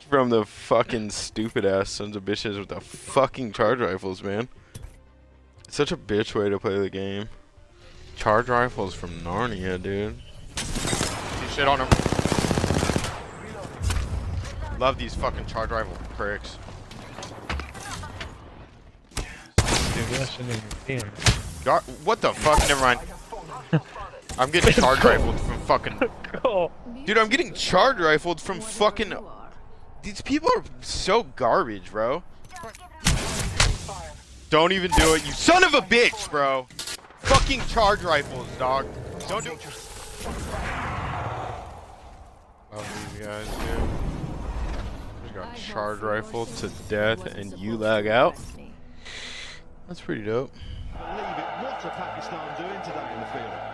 From the fucking stupid ass sons of bitches with the fucking charge rifles, man. It's such a bitch way to play the game. Charge rifles from Narnia, dude. You shit on him. Love these fucking charge rifle pricks. What the fuck? Never mind. I'm getting charge rifled from fucking. Dude, I'm getting charge rifled from fucking. These people are so garbage, bro. Don't even do it, you son of a bitch, bro. Fucking charge rifles, dog. Don't do it. Love these guys, dude. Just got charge rifled to death and you lag out. That's pretty dope. Believe it, what's Pakistan doing today in the field?